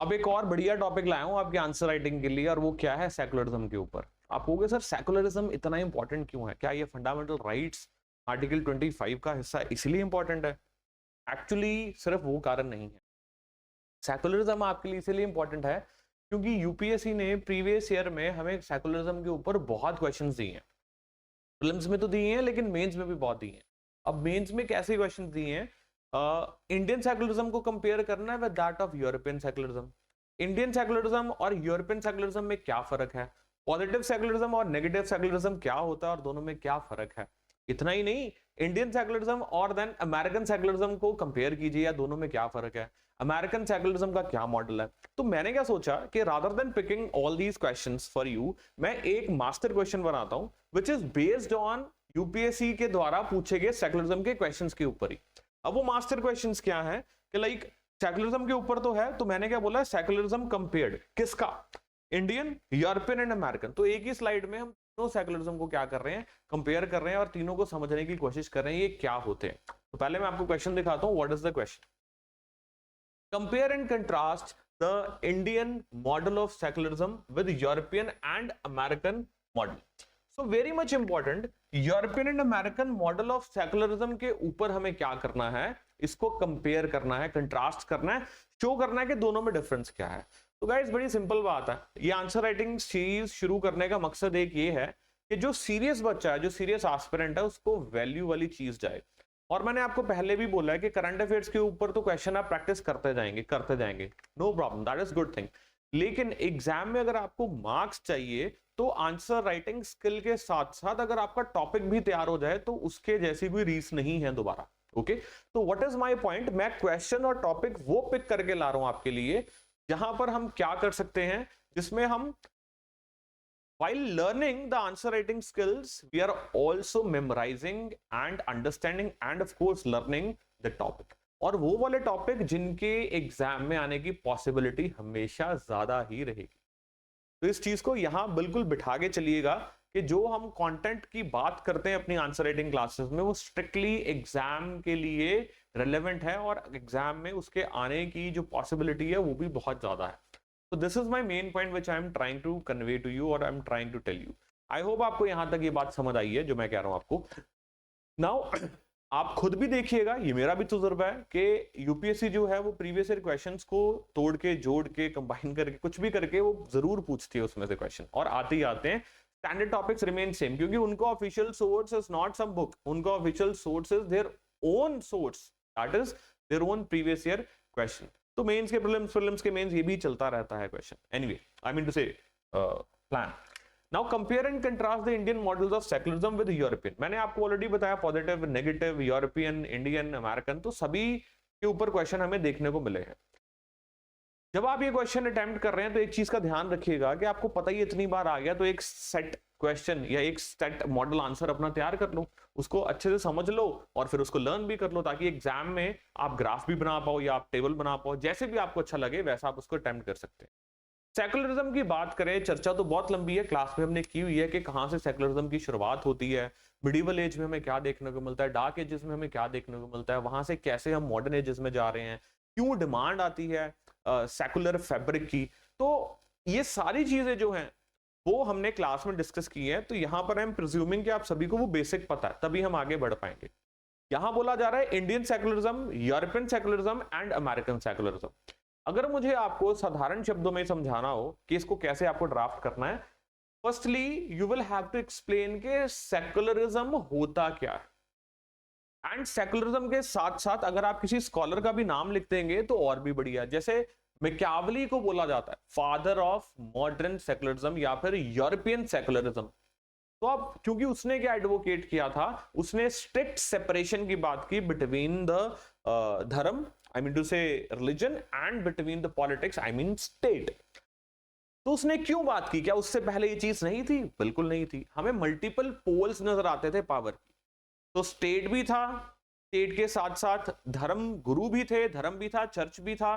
अब एक और बढ़िया टॉपिक लाया हूं आपके आंसर राइटिंग के लिए, और वो क्या है, सेकुलरिज्म के ऊपर। आप कहोगे सर सेकुलरिज्म इतना इंपॉर्टेंट क्यों है, क्या ये फंडामेंटल राइट्स आर्टिकल 25 का हिस्सा इसलिए इंपॉर्टेंट है? एक्चुअली सिर्फ वो कारण नहीं है। सेकुलरिज्म आपके लिए इसलिए इंपॉर्टेंट है क्योंकि यूपीएससी ने प्रीवियस ईयर में हमें सेकुलरिज्म के ऊपर बहुत क्वेश्चंस दिए हैं। प्रीलिम्स में तो दिए हैं, लेकिन मेंस में भी बहुत दिए हैं। अब मेंस में कैसे क्वेश्चन दिए हैं? इंडियन सेकुलरिज्म को कंपेयर करना है with that of European secularism. Indian secularism और यूरोपियन सेकुलरिज्म में क्या फर्क है, पॉजिटिव सेकुलरिज्म और नेगेटिव सेकुलरिज्म क्या होता है और दोनों में क्या फर्क है। इतना ही नहीं, इंडियन सेकुलरिज्म और देन अमेरिकन सेकुलरिज्म को कंपेयर कीजिए, या दोनों में क्या फर्क है, अमेरिकन सेकुलरिज्म का क्या मॉडल है। तो मैंने क्या सोचा कि rather than picking all these questions for you, मैं एक मास्टर क्वेश्चन बनाता हूं which is based on UPSC के द्वारा पूछे गए सेकुलरिज्म के क्वेश्चंस के ऊपर ही। अब वो मास्टर क्वेश्चंस क्या है कि लाइक सेकुलरिज्म के ऊपर तो है, तो मैंने क्या बोला, सेकुलरिज्म कंपेयर्ड किसका, इंडियन, यूरोपियन एंड अमेरिकन। तो एक ही स्लाइड में हम दोनों सेकुलरिज्म को क्या कर रहे हैं, कंपेयर कर रहे हैं और तीनों को समझने की कोशिश कर रहे हैं ये क्या होते हैं। तो पहले मैं आपको क्वेश्चन दिखाता हूं। What is the question? Compare and contrast the Indian model of secularism with European and American model. So very much important, European and American model of secularism के ऊपर हमें क्या करना है, इसको कंपेयर करना है, कंट्रास्ट करना है, शो करना है कि दोनों में डिफरेंस क्या है। तो गाइस बड़ी सिंपल बात है, ये आंसर राइटिंग सीरीज शुरू करने का मकसद एक ये है कि जो सीरियस बच्चा है, जो सीरियस एस्पिरेंट है, उसको वैल्यू वाली चीज जाए। और मैंने आपको पहले भी बोला है कि करंट अफेयर्स के ऊपर तो क्वेश्चन आप प्रैक्टिस करते जाएंगे, no problem, that is good thing. लेकिन एग्जाम में अगर आपको मार्क्स चाहिए तो आंसर राइटिंग स्किल के साथ साथ अगर आपका टॉपिक भी तैयार हो जाए तो उसके जैसी कोई रीस नहीं है दोबारा। ओके, तो व्हाट इज माय पॉइंट, मैं क्वेश्चन और टॉपिक वो पिक करके ला रहा हूं आपके लिए जहां पर हम क्या कर सकते हैं, जिसमें हम while learning the answer writing skills we are also memorizing and understanding and of course learning the topic, और वो वाले टॉपिक जिनके एग्जाम में आने की पॉसिबिलिटी हमेशा ज्यादा ही रहेगी। तो इस चीज को यहां बिल्कुल बिठा के चलिएगा कि जो हम कंटेंट की बात करते हैं अपनी आंसर राइटिंग क्लासेस में वो स्ट्रिक्टली एग्जाम के लिए रेलेवेंट है, और एग्जाम में उसके आने की जो पॉसिबिलिटी है वो भी बहुत ज्यादा है। तो this is my main point which I am trying to convey to you और I am trying to tell you. I hope आपको यहां तक ये बात समझ आई है जो मैं कह रहा हूं आपको। नाउ आप खुद भी देखिएगा, ये मेरा भी तजुर्बा है कि यूपीएससी जो है वो प्रीवियस ईयर क्वेश्चंस को तोड़ के, जोड़ के, कंबाइन करके, कुछ भी करके वो जरूर पूछती है उसमें से क्वेश्चन, और आते ही आते हैं। स्टैंडर्ड टॉपिक्स रिमेन सेम क्योंकि उनका official source is not some book, उनका official source is their own source, that is their own previous year question. तो मेंस के प्रीलिम्स के मेंस ये भी चलता रहता है question. Anyway, I mean to say plan. Now compare and contrast the Indian models of secularism with European. मैंने आपको ऑलरेडी बताया positive, negative, European, Indian, American, तो सभी के ऊपर क्वेश्चन हमें देखने को मिले हैं। जब आप ये क्वेश्चन अटेम्प्ट कर रहे हैं तो एक चीज का ध्यान रखिएगा कि आपको पता ही इतनी बार आ गया तो एक सेट क्वेश्चन या एक सेट मॉडल आंसर अपना तैयार कर लो, उसको अच्छे से समझ लो और फिर उसको लर्न भी कर लो, ताकि एग्जाम में आप ग्राफ भी बना पाओ या आप टेबल बना पाओ, जैसे भी आपको अच्छा लगे वैसा आप उसको अटेम्प्ट कर सकते हैं। सेकुलरिज्म की बात करें, चर्चा तो बहुत लंबी है, क्लास में हमने की हुई है कि कहां से सेकुलरिज्म की शुरुआत होती है, मिडिवल एज में हमें क्या देखने को मिलता है, डार्क एजेस में हमें क्या देखने को मिलता है, वहां से कैसे हम मॉडर्न एजेस में जा रहे हैं, क्यों डिमांड आती है सेकुलर फैब्रिक की। तो ये सारी चीजें जो हैं वो हमने क्लास में डिस्कस की है। तो यहां पर आई एम प्रिज्यूमिंग कि आप सभी को वो बेसिक पता है, तभी हम आगे बढ़ पाएंगे। यहां बोला जा रहा है Indian secularism, European secularism and American secularism. अगर मुझे आपको साधारण शब्दों में समझाना हो कि इसको कैसे आपको ड्राफ्ट करना है, firstly you will have to explain के सेकुलरिज्म होता क्या है, एंड सेकुलरिज्म के साथ साथ अगर आप किसी स्कॉलर का भी नाम लिख देंगे तो और भी बढ़िया। जैसे मैकियावेली को बोला जाता है फादर ऑफ मॉडर्न सेकुलरिज्म या फिर यूरोपियन सेकुलरिज्म। तो अब क्योंकि उसने क्या एडवोकेट किया था, उसने स्ट्रिक्ट सेपरेशन की बात की बिटवीन द धर्म, आई मीन टू से religion, and between the politics, I mean state. तो उसने क्यों बात की? क्या उससे पहले ये चीज नहीं थी? बिल्कुल नहीं थी। हमें मल्टीपल पोल्स नजर आते थे पावर की। तो स्टेट भी था, स्टेट के साथ साथ धर्म गुरु भी थे, धर्म भी था, चर्च भी था,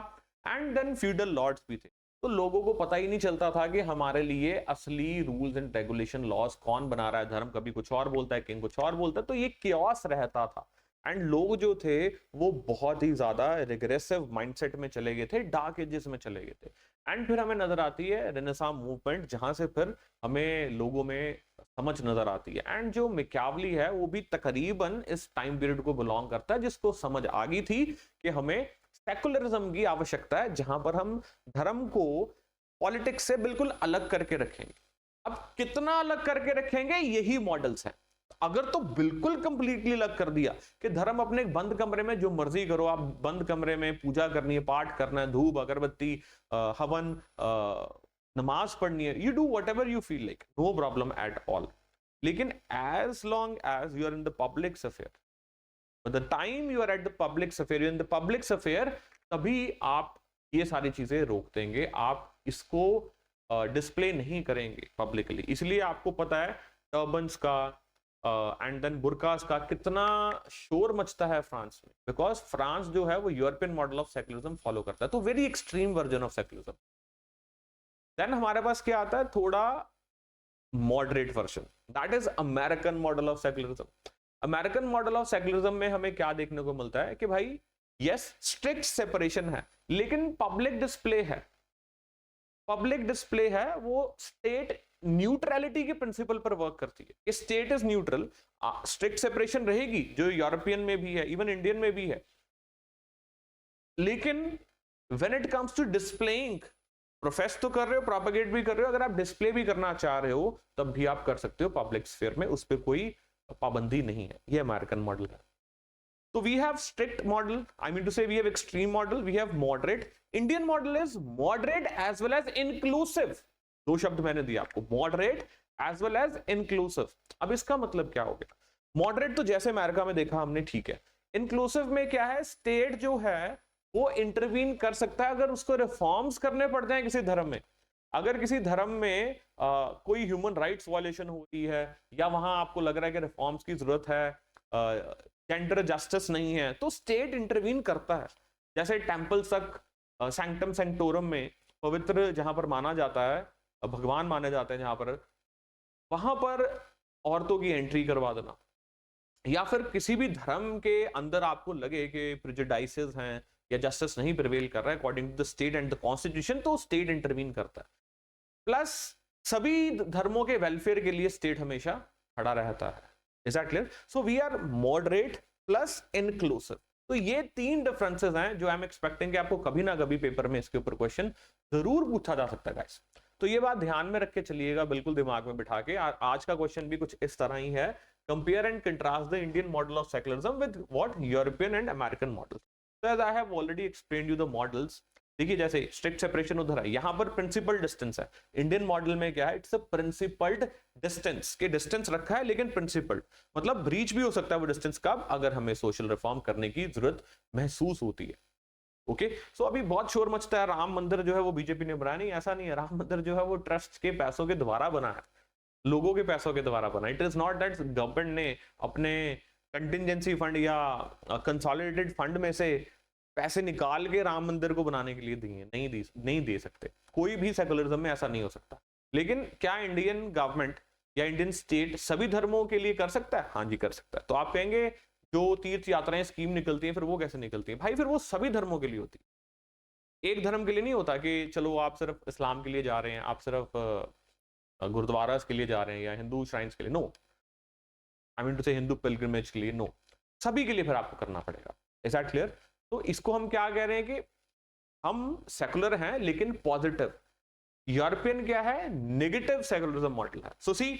एंड देन फ्यूडल लॉर्ड्स भी थे। तो लोगों को पता ही नहीं चलता था कि हमारे लिए असली रूल्स एंड रेगुलेशन लॉज कौन बना रहा है। धर्म कभी कुछ और बोलता है, किंग कुछ और बोलता है, तो ये क्योस रहता था। एंड लोग जो थे वो बहुत ही ज्यादा रिग्रेसिव माइंडसेट में चले गए थे, डार्क एजेस में चले गए थे। एंड फिर हमें नजर आती है रेनेसां मूवमेंट, जहां से फिर हमें लोगों में समझ नजर आती है। एंड जो मैकियावेली है वो भी तकरीबन इस टाइम पीरियड को बिलोंग करता है, जिसको समझ आ गई थी कि हमें सेकुलरिज्म की आवश्यकता है, जहां पर हम धर्म को पॉलिटिक्स से बिल्कुल अलग करके रखेंगे। अब कितना अलग करके रखेंगे, यही मॉडल्स हैं। अगर तो बिल्कुल कंप्लीटली अलग कर दिया कि धर्म अपने बंद कमरे में जो मर्जी करो, आप बंद कमरे में पूजा करनी है, पाठ करना है, धूप अगरबत्ती हवन नमाज पढ़नी है, you do whatever you feel like, no problem at all. लेकिन as long as you are in the public affair, the time you are at the public affair, in the public affair, तभी आप ये सारी चीजें रोक देंगे, आप इसको डिस्प्ले नहीं करेंगे पब्लिकली। इसलिए आपको पता है टर्बन्स का एंड देन बुरकास का कितना शोर मचता है फ्रांस में, बिकॉज फ्रांस जो है वो European model of secularism follow करता है, तो very extreme version of secularism. Then हमारे पास क्या आता है, थोड़ा moderate version, that is American model of secularism. American model of secularism में हमें क्या देखने को मिलता है कि भाई यस स्ट्रिक्ट सेपरेशन है, लेकिन पब्लिक डिस्प्ले है, पब्लिक डिस्प्ले है, वो स्टेट न्यूट्रलिटी के प्रिंसिपल पर वर्क करती है। State is neutral, strict separation रहेगी जो यूरोपियन में भी है, इवन इंडियन में भी है, लेकिन when it comes to displaying, profess तो कर रहे हो, प्रोपेगेट भी कर रहे हो, अगर आप डिस्प्ले भी करना चाह रहे हो तब भी आप कर सकते हो पब्लिक स्फीयर में, उस पर कोई पाबंदी नहीं है। ये अमेरिकन मॉडल है। तो we have strict model, I mean to say we have extreme model, we have moderate. Indian model is moderate as well as inclusive. दो शब्द मैंने दिया आपको, moderate as well as inclusive. अब इसका मतलब क्या हो गया, मॉडरेट तो जैसे अमेरिका में देखा हमने, ठीक है। इंक्लूसिव में क्या है, स्टेट जो है वो इंटरवीन कर सकता है अगर उसको रिफॉर्म्स करने पड़ते हैं किसी धर्म में। अगर किसी धर्म में कोई ह्यूमन राइट्स वायलेशन होती है, या वहां आपको लग रहा है कि रिफॉर्म्स की जरूरत है, जेंडर जस्टिस नहीं है, तो स्टेट इंटरवीन करता है। जैसे टेम्पल्स तक सैंक्टम सेंक्टोरम में, पवित्र जहां पर माना जाता है, भगवान माने जाते हैं जहां पर, वहां पर औरतों की एंट्री करवा देना। या फिर किसी भी धर्म के अंदर आपको लगे कि प्रेजुडाइसेस हैं या जस्टिस नहीं प्रिवेल कर रहा है according to the state and the constitution, तो स्टेट इंटरवीन करता है। प्लस सभी धर्मों के वेलफेयर के लिए स्टेट हमेशा खड़ा रहता है। Is that clear? So we are moderate plus inclusive. तो ये तीन डिफरेंसेस हैं जो आई एम एक्सपेक्टिंग कि आपको कभी ना कभी पेपर में इसके ऊपर क्वेश्चन जरूर पूछा जा सकता है गाइस। तो ये बात ध्यान में रख के चलिएगा, बिल्कुल दिमाग में बिठा के। आज का क्वेश्चन भी कुछ इस तरह ही है, compare and contrast the Indian model of secularism with what European and American model. So as I have already explained you the models, देखिए जैसे स्ट्रिक्ट सेपरेशन उधर है, यहां पर प्रिंसिपल डिस्टेंस है। इंडियन मॉडल में क्या है, इट्स अ प्रिंसिपल्ड डिस्टेंस, के डिस्टेंस रखा है लेकिन प्रिंसिपल्ड, मतलब ब्रीच भी हो सकता है वो डिस्टेंस का, अगर हमें सोशल रिफॉर्म करने की जरूरत महसूस होती है। ओके, सो अभी बहुत शोर मचता है राम मंदिर जो है वो बीजेपी ने बनाया, नहीं ऐसा नहीं है। राम मंदिर जो है वो ट्रस्ट के पैसों के द्वारा बना है, लोगों के पैसों के द्वारा बना। It is not that government ने अपने कंटिजेंसी फंड या कंसोलिडेटेड फंड में से पैसे निकाल के राम मंदिर को बनाने के लिए दिए, नहीं दे सकते। कोई भी सेकुलरिज्म में ऐसा नहीं हो सकता। लेकिन क्या इंडियन गवर्नमेंट या इंडियन स्टेट सभी धर्मों के लिए कर सकता है? हाँ जी, कर सकता है। तो आप कहेंगे जो तीर्थ यात्राएं स्कीम निकलती है, फिर वो कैसे निकलती है? भाई फिर वो सभी धर्मों के लिए होती है, एक धर्म के लिए नहीं होता कि चलो आप सिर्फ इस्लाम के लिए जा रहे हैं, आप सिर्फ गुरुद्वारा के लिए जा रहे हैं या हिंदू श्राइन्स के लिए। नो, आई मीन टू से हिंदू पिलग्रिमेज के लिए। नो, सभी के लिए फिर आपको करना पड़ेगा। Is that clear? तो इसको हम क्या कह रहे हैं कि हम सेकुलर हैं लेकिन पॉजिटिव। यूरोपियन क्या है, नेगेटिव सेकुलरिज्म मॉडल है। सो सी,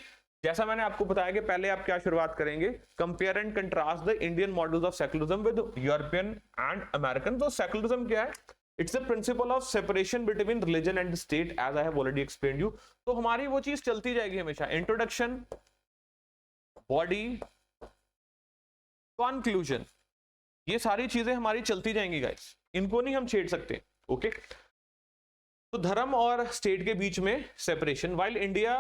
जैसा मैंने आपको बताया कि पहले आप क्या शुरुआत करेंगे, compare and contrast the Indian models of secularism with European and American. तो सेकुलरिज्म क्या है, it's the principle of separation between religion and state, as I have already explained you. तो हमारी वो चीज चलती जाएगी हमेशा, इंट्रोडक्शन, बॉडी, कंक्लूजन, ये सारी चीजें हमारी चलती जाएंगी गाइस, इनको नहीं हम छेड़ सकते। ओके, तो धर्म और स्टेट के बीच में separation, while India,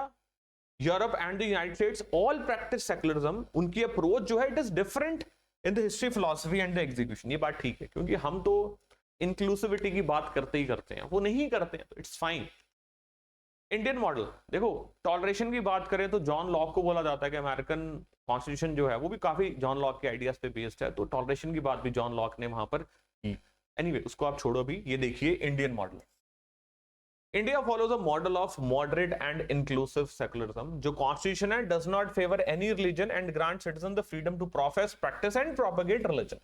Europe and the United states all practice secularism, उनकी अप्रोच जो है it is different in the history, philosophy and the execution. ये बात ठीक है, क्योंकि हम तो इंक्लूसिविटी की बात करते ही करते हैं, वो नहीं करते हैं तो इट्स फाइन। इंडियन मॉडल देखो, टॉलरेशन की बात करें तो जॉन लॉक को बोला जाता है कि अमेरिकन कॉन्स्टिट्यूशन जो है वो भी काफी जॉन लॉक के आइडियाज पे बेस्ड है, तो टॉलरेशन की बात भी जॉन लॉक ने वहां पर की। एनीवे उसको आप छोड़ो अभी, ये देखिए Indian model. India follows a model of moderate and inclusive secularism. जो कॉन्स्टिट्यूशन है does not favour any religion and grant citizen the freedom to profess, practice and propagate religion.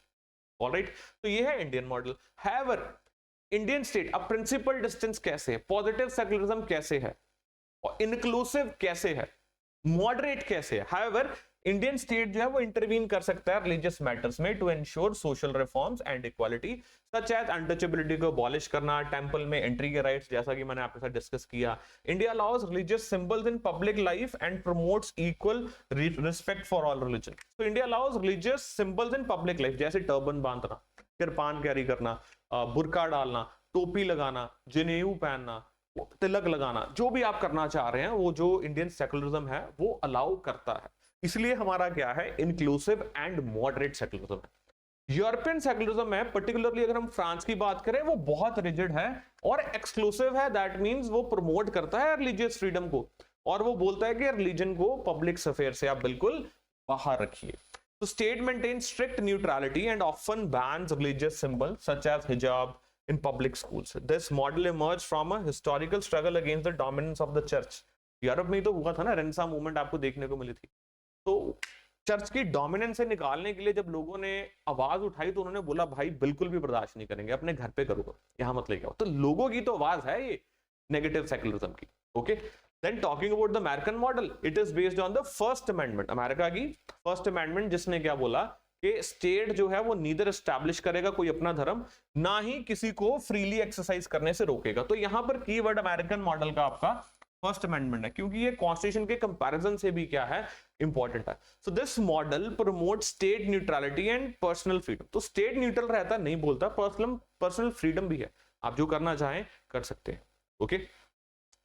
Alright, तो ये है Indian model. However Indian state, अब principle distance कैसे है, positive secularism कैसे है, और इंक्लूसिव कैसे है, मॉडरेट कैसे है। हाउएवर इंडियन स्टेट जो है वो इंटरवीन कर सकता है रिलीजियस मैटर्स में to ensure social reforms and equality, such as untouchability को अबॉलिश करना, टेंपल में एंट्री के राइट्स, जैसा कि मैंने आपके साथ डिस्कस किया। India allows religious symbols in public life and promotes equal respect for all religion. तो India allows religious symbols in public life, जैसे टर्बन बांधना, किरपान कैरी करना, बुर्का डालना, टोपी लगाना, जनेऊ पहनना, तिलक लगाना, जो भी आप करना चाह रहे हैं वो जो इंडियन सेकुलरिज्म है वो अलाउ करता है। इसलिए हमारा क्या है, इंक्लूसिव एंड मॉडरेट सेकुलरिज्म है। यूरोपियन सेकुलरिज्म है, पर्टिकुलरली अगर हम फ्रांस की बात करें, वो बहुत रिजिड है और एक्सक्लूसिव है। दैट मींस वो प्रमोट करता है रिलीजियस फ्रीडम को, और वो बोलता है कि रिलीजन को पब्लिक अफेयर से आप बिल्कुल बाहर रखिए। तो state maintain strict neutrality and often bans religious symbol such as hijab in public schools. This model emerged from a historical struggle against the dominance of the church. Europe में तो हुआ था ना, रेनेसां मूवमेंट आपको देखने को मिली थी। तो चर्च की डोमिनेंस से निकालने के लिए जब लोगों ने आवाज उठाई तो उन्होंने बोला भाई बिल्कुल भी बर्दाश्त नहीं करेंगे, अपने घर पे करो, यहां मत लेके आओ। तो लोगों की तो आवाज है ये नेगेटिव सेकुलरिज्म की। Okay, then talking about the American model, it is based on the first amendment. America की फर्स्ट अमेंडमेंट जिसने क्या बोला कि स्टेट जो है वो नीदर एस्टैब्लिश करेगा कोई अपना धर्म, ना ही किसी को फ्रीली एक्सरसाइज करने से रोकेगा। तो यहां पर कीवर्ड अमेरिकन मॉडल का आपका फर्स्ट अमेंडमेंट है, क्योंकि ये कॉन्स्टिट्यूशन के कंपैरिजन से भी क्या है, इंपॉर्टेंट है। So this model promote state neutrality and personal freedom. तो स्टेट न्यूट्रल रहता, नहीं बोलता, पर्सनल फ्रीडम भी है, आप जो करना चाहें कर सकते हैं। Okay,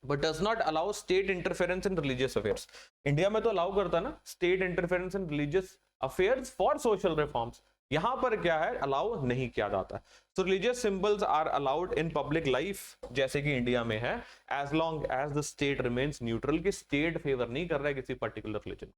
but does not allow state interference in religious affairs. India में तो अलाउ करता ना state interference in religious affairs for social reforms, यहां पर क्या है, अलाउ नहीं किया जाता। So religious symbols are allowed in public life, जैसे कि इंडिया में है, as long as the state remains neutral, कि स्टेट फेवर नहीं कर रहा है किसी पर्टिकुलर रिलीजन।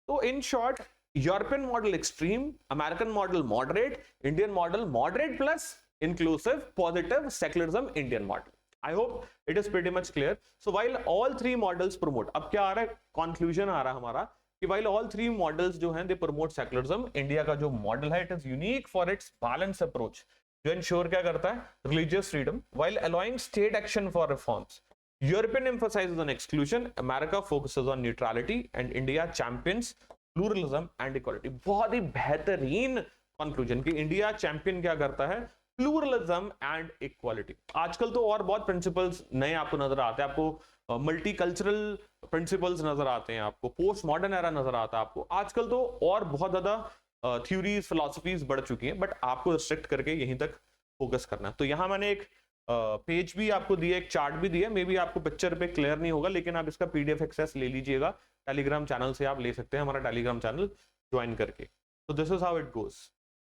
तो in short, European model extreme, American model moderate, Indian model moderate plus inclusive, positive secularism, Indian model. I hope it is pretty much clear. So while all three models promote, अब क्या आ रहा है, conclusion आ रहा है हमारा कि while all three models जो हैं they promote secularism, इंडिया का जो मॉडल है it is unique for its balanced approach, जो ensure क्या करता है, religious freedom while allowing state action for reforms. European emphasizes on exclusion, America focuses on neutrality, and India champions pluralism and equality. बहुत ही बेहतरीन conclusion कि India champion क्या करता है, प्लूरलिज्म एंड इक्वालिटी। आजकल तो और बहुत प्रिंसिपल्स नए आपको नजर आते हैं, आपको मल्टीकल्चरल प्रिंसिपल्स नजर आते हैं, आपको पोस्ट मॉडर्न एरा नजर आता है आपको। आजकल तो और बहुत ज्यादा थ्योरीज फिलॉसफीज बढ़ चुकी हैं, बट आपको रिस्ट्रिक्ट करके यहीं तक फोकस करना है। तो यहाँ मैंने एक पेज भी आपको दिया, एक चार्ट भी दिया, मे बी आपको पिक्चर पे क्लियर नहीं होगा, लेकिन आप इसका पीडीएफ एक्सेस ले लीजिएगा, टेलीग्राम चैनल से आप ले सकते हैं, हमारा टेलीग्राम चैनल ज्वाइन करके। तो this is how it goes.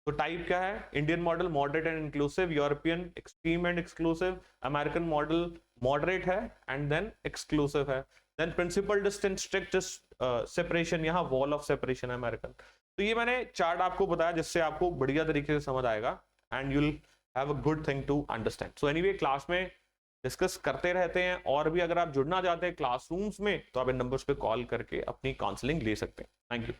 तो टाइप क्या है, Indian model moderate and inclusive, European extreme and exclusive, American model moderate है एंड देन एक्सक्लूसिव है, then principle distance strict separation, यहाँ वॉल ऑफ सेपरेशन है American. तो ये मैंने चार्ट आपको बताया जिससे आपको बढ़िया तरीके से समझ आएगा and you will have a good thing to understand. So anyway class में डिस्कस करते रहते हैं, और भी अगर आप जुड़ना चाहते हैं क्लासरूम्स में तो आप इन नंबर्स पे कॉल करके अपनी काउंसलिंग ले सकते हैं। Thank you.